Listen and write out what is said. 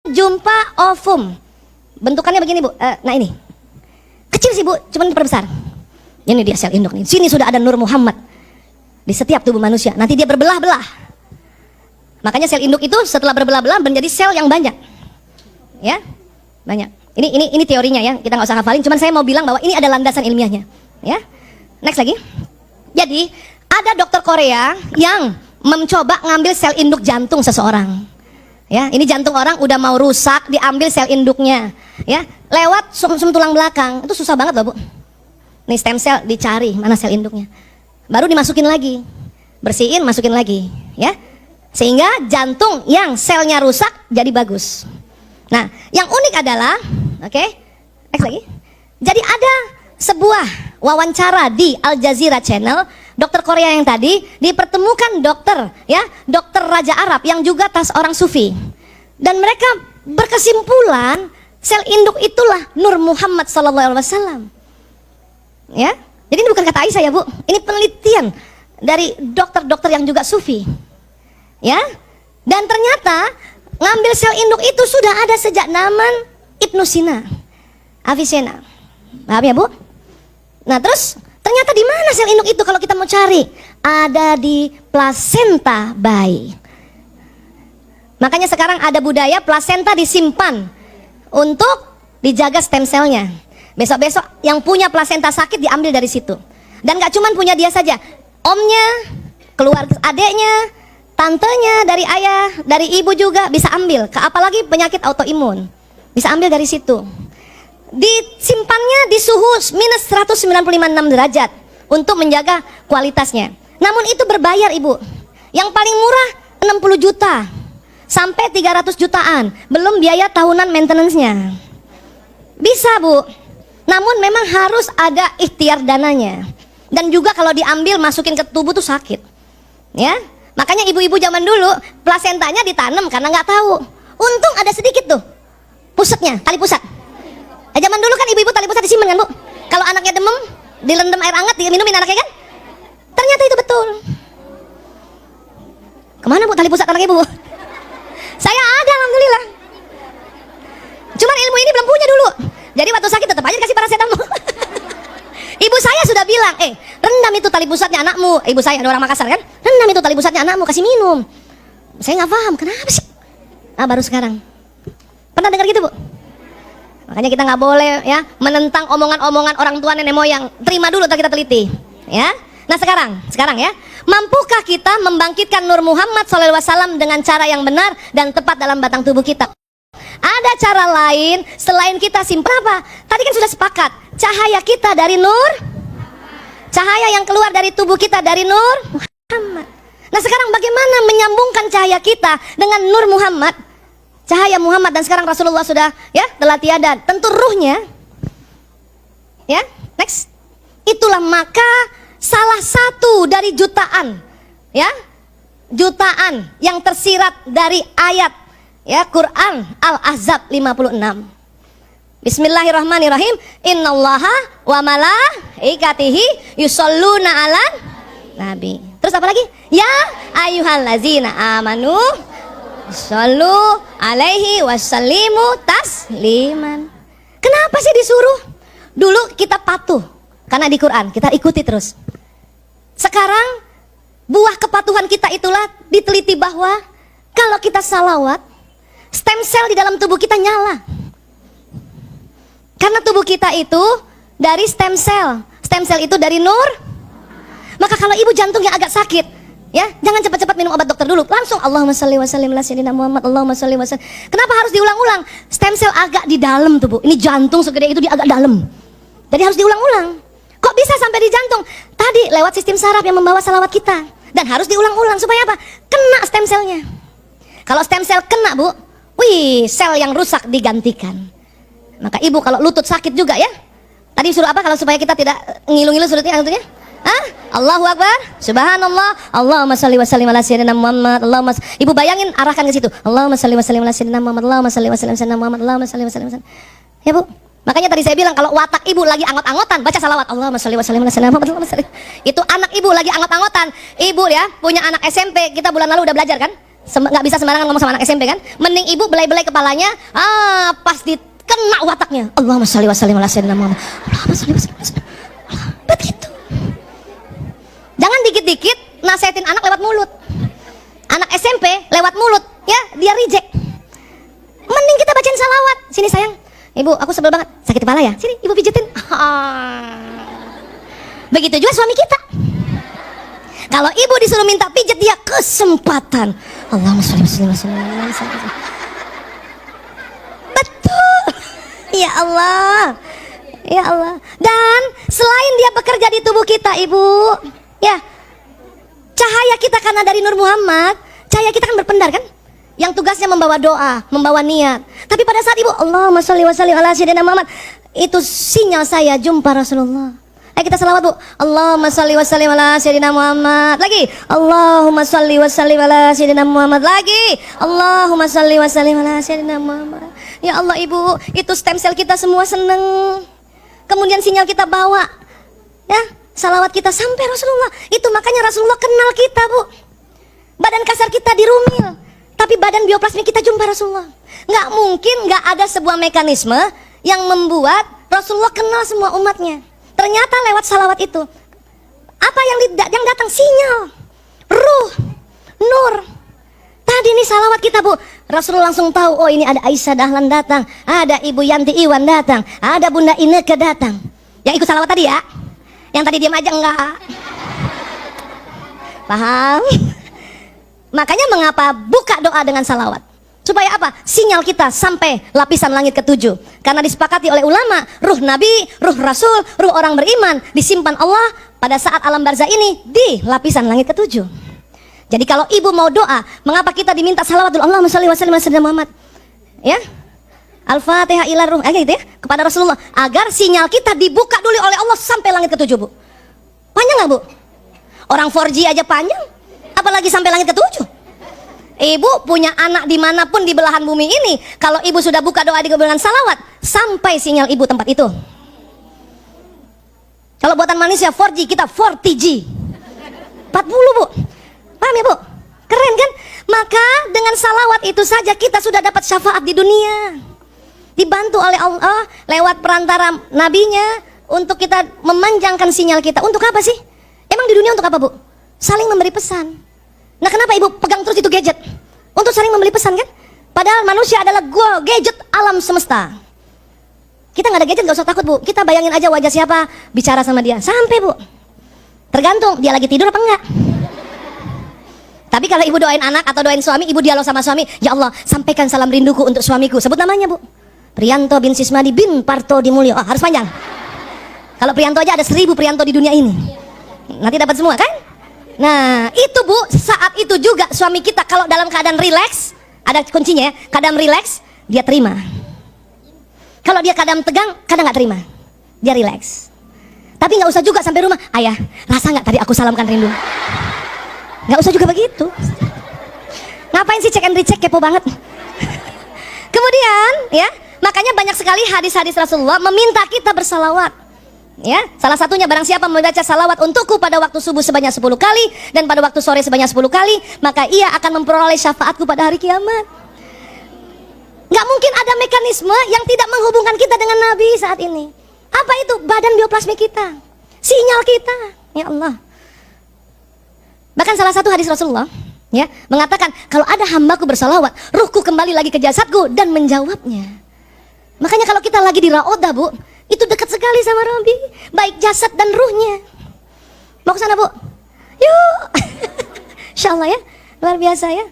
jumpa ovum. Bentukannya begini, Bu. Nah ini. Kecil sih, Bu, cuman diperbesar. Ini dia sel induk nih. Sini sudah ada Nur Muhammad di setiap tubuh manusia. Nanti dia berbelah-belah. Makanya sel induk itu setelah berbelah-belah menjadi sel yang banyak. Ya, banyak. Ini teorinya ya. Kita nggak usah hafalin. Cuman saya mau bilang bahwa ini ada landasan ilmiahnya. Ya. Next lagi. Jadi ada dokter Korea yang mencoba ngambil sel induk jantung seseorang. Ya, ini jantung orang udah mau rusak, diambil sel induknya. Ya, lewat sum tulang belakang. Itu susah banget loh, Bu. Nih stem cell dicari mana sel induknya. Baru dimasukin lagi. Bersihin, masukin lagi, ya. Sehingga jantung yang selnya rusak jadi bagus. Nah, yang unik adalah, oke, next lagi. Jadi ada sebuah wawancara di Al Jazeera Channel, dokter Korea yang tadi dipertemukan dokter, ya, dokter Raja Arab yang juga orang sufi. Dan mereka berkesimpulan sel induk itulah Nur Muhammad SAW. Ya, jadi ini bukan kata Aisyah ya, Bu. Ini penelitian dari dokter-dokter yang juga sufi. Ya, dan ternyata ngambil sel induk itu sudah ada sejak zaman Ibnu Sina, Avicenna. Paham ya, Bu? Nah, terus ternyata di mana sel induk itu kalau kita mau cari? Ada di plasenta bayi. Makanya sekarang ada budaya plasenta disimpan untuk dijaga stem selnya. Besok-besok yang punya plasenta sakit diambil dari situ. Dan gak cuman punya dia saja, omnya, keluarga adeknya, tantenya, dari ayah, dari ibu juga bisa ambil. Apalagi penyakit autoimun, bisa ambil dari situ. Disimpannya di suhu minus 195,6 derajat untuk menjaga kualitasnya. Namun itu berbayar, Ibu. Yang paling murah 60 juta sampai 300 jutaan, belum biaya tahunan maintenance-nya. Bisa, Bu. Namun memang harus ada ikhtiar dananya. Dan juga kalau diambil masukin ke tubuh tuh sakit. Ya. Makanya ibu-ibu zaman dulu plasentanya ditanam karena nggak tahu. Untung ada sedikit tuh pusatnya, tali pusat. Zaman dulu kan ibu-ibu tali pusat disimpan kan, Bu? Kalau anaknya demam, dilendam air hangat, diminumin anaknya kan? Ternyata itu betul. Kemana, Bu, tali pusat anak ibu, Bu? Saya ada, alhamdulillah. Cuman ilmu ini belum punya dulu. Jadi waktu sakit tetap aja dikasih paracetamol. Ibu saya sudah bilang, rendam itu tali pusatnya anakmu. Ibu saya ada orang Makassar kan? Rendam itu tali pusatnya anakmu, kasih minum. Saya nggak paham, kenapa sih? Ah, baru sekarang. Pernah dengar gitu, Bu? Makanya kita nggak boleh ya menentang omongan-omongan orang tua nenek moyang. Terima dulu, kita teliti. Ya. Nah sekarang ya, mampukah kita membangkitkan Nur Muhammad SAW dengan cara yang benar dan tepat dalam batang tubuh kita? Ada cara lain selain kita simpan apa? Tadi kan sudah sepakat, cahaya kita dari Nur, cahaya yang keluar dari tubuh kita dari Nur Muhammad. Nah sekarang bagaimana menyambungkan cahaya kita dengan Nur Muhammad, cahaya Muhammad, dan sekarang Rasulullah sudah ya telah tiada, tentu ruhnya. Ya, next. Itulah maka salah satu dari jutaan, ya, jutaan yang tersirat dari ayat ya Quran Al-Ahzab 56. Bismillahirrahmanirrahim. Innallaha wa malaikatihi yusholluna 'alan nabi. Terus apa lagi? Ya ayyuhallazina amanu shollu alaihi wasallimu tasliman. Kenapa sih disuruh? Dulu kita patuh karena di Quran, kita ikuti terus. Sekarang buah kepatuhan kita itulah diteliti bahwa kalau kita salawat, stem cell di dalam tubuh kita nyala. Karena tubuh kita itu dari stem cell. Stem cell itu dari Nur. Maka kalau ibu jantungnya agak sakit, ya, jangan cepat-cepat minum obat dokter dulu. Langsung Allahumma shalli wa sallim ala sayyidina Muhammad. Allahumma shalli wa sallim. Kenapa harus diulang-ulang? Stem cell agak di dalam tubuh. Ini jantung segede itu, dia agak dalam. Jadi harus diulang-ulang. Kok bisa sampai di jantung? Tadi lewat sistem saraf yang membawa salawat kita. Dan harus diulang-ulang supaya apa? Kena stem cellnya. Kalau stem cell kena, Bu, wih, sel yang rusak digantikan. Maka ibu kalau lutut sakit juga ya. Tadi suruh apa kalau supaya kita tidak ngilu-ngilu lututnya? Allahu Akbar, Subhanallah, Allahumma shalli wa sallim ala sayyidina Muhammad. Ibu bayangin, arahkan ke situ. Allahumma shalli wa sallim ala sayyidina Muhammad. Allahumma shalli wa sallim ala sayyidina Muhammad. Allahumma shalli wa sallim ala sayyidina Muhammad. Ya, Bu. Makanya tadi saya bilang kalau watak ibu lagi angot-angotan, baca salawat. Allahumma shalli wa sallim ala sayyidina Muhammad. Allahumma shalli. Itu anak ibu lagi angot-angotan. Ibu ya punya anak SMP, kita bulan lalu udah belajar kan? Nggak bisa sembarangan ngomong sama anak SMP kan. Mending ibu belai-belai kepalanya, pas dikena wataknya, Allahumma sholli wa sallim ala sayyidina Muhammad, Allahumma sholli wa sallim ala sayyidina Muhammad. Begitu. Jangan dikit-dikit nasihatin anak lewat mulut. Anak SMP lewat mulut, ya dia reject. Mending kita bacain salawat. Sini sayang, ibu aku sebel banget, sakit kepala ya, sini ibu pijetin. Begitu juga suami kita. Kalau ibu disuruh minta pijet, dia kesempatan. Allahumma sholli wa sallim ala sayyidina Muhammad. Betul. Ya Allah. Ya Allah. Dan selain dia bekerja di tubuh kita, ibu, ya, cahaya kita karena dari Nur Muhammad, cahaya kita kan berpendar kan, yang tugasnya membawa doa, membawa niat. Tapi pada saat ibu Allahumma sholli wa sallim ala sayyidina Muhammad, itu sinyal saya jumpa Rasulullah. Ayo kita salawat, bu. Allahumma sholli wa sallim ala sayyidina Muhammad. Lagi. Allahumma sholli wa sallim ala sayyidina Muhammad. Lagi. Allahumma sholli wa sallim ala sayyidina Muhammad. Ya Allah, ibu, itu stem cell kita semua seneng. Kemudian sinyal kita bawa, ya, salawat kita sampai Rasulullah. Itu makanya Rasulullah kenal kita, bu. Badan kasar kita dirumil, tapi badan bioplasmi kita jumpa Rasulullah. Nggak mungkin nggak ada sebuah mekanisme yang membuat Rasulullah kenal semua umatnya. Ternyata lewat salawat itu, apa yang datang? Sinyal, ruh, nur. Tadi nih salawat kita, bu. Rasulullah langsung tahu, oh ini ada Aisyah Dahlan datang, ada Ibu Yanti Iwan datang, ada Bunda Ineke datang. Yang ikut salawat tadi ya, yang tadi diam aja enggak. Paham? Makanya mengapa buka doa dengan salawat? Supaya apa? Sinyal kita sampai lapisan langit ke-7. Karena disepakati oleh ulama, ruh Nabi, ruh Rasul, ruh orang beriman disimpan Allah pada saat alam barzah ini di lapisan langit ke-7. Jadi kalau ibu mau doa, mengapa kita diminta salawat dulu? Allahumma sholli wa sallim ala sayyidina Muhammad. Ya? Al-Fatihah ila ruh, gitu ya, kepada Rasulullah, agar sinyal kita dibuka dulu oleh Allah sampai langit ke-7, bu. Panjang nggak, bu? Orang 4G aja panjang, apalagi sampai langit ke-7. Ibu punya anak dimanapun di belahan bumi ini, kalau ibu sudah buka doa dengan salawat, sampai sinyal ibu tempat itu. Kalau buatan manusia 4G, kita 40G 40, bu. Paham ya, bu? Keren kan? Maka dengan salawat itu saja kita sudah dapat syafaat di dunia, dibantu oleh Allah lewat perantara nabinya, untuk kita memanjangkan sinyal kita. Untuk apa sih? Emang di dunia untuk apa, bu? Saling memberi pesan. Nah, kenapa ibu pegang terus itu gadget? Untuk saling memberi pesan kan? Padahal manusia adalah gadget alam semesta. Kita nggak ada gadget, nggak usah takut, bu. Kita bayangin aja wajah siapa, bicara sama dia, sampai, bu. Tergantung dia lagi tidur apa enggak. Tapi kalau ibu doain anak atau doain suami, ibu dialog sama suami, ya Allah, sampaikan salam rinduku untuk suamiku. Sebut namanya, bu. Priyanto bin Sismadi bin Parto Dimulyo. Oh, harus panjang. Kalau Priyanto aja ada 1000 Priyanto di dunia ini. Nanti dapat semua kan? Nah, itu, bu, saat itu juga suami kita kalau dalam keadaan rileks, ada kuncinya ya, keadaan rileks, dia terima. Kalau dia keadaan tegang, kadang nggak terima, dia rileks. Tapi nggak usah juga sampai rumah, ayah, rasa nggak tadi aku salamkan rindu? Nggak usah juga begitu. Ngapain sih cek and recheck, kepo banget. Kemudian, ya, makanya banyak sekali hadis-hadis Rasulullah meminta kita bersalawat. Ya, salah satunya barang siapa membaca salawat untukku pada waktu subuh sebanyak 10 kali dan pada waktu sore sebanyak 10 kali, maka ia akan memperoleh syafaatku pada hari kiamat. Gak mungkin ada mekanisme yang tidak menghubungkan kita dengan Nabi saat ini. Apa itu? Badan bioplasmi kita, sinyal kita. Ya Allah. Bahkan salah satu hadis Rasulullah, ya, mengatakan kalau ada hambaku bersalawat, ruhku kembali lagi ke jasadku dan menjawabnya. Makanya kalau kita lagi di Raodah, bu, itu dekat sekali sama Robi, baik jasad dan ruhnya. Mau ke sana, bu? Yuk. Insya Allah ya, luar biasa ya.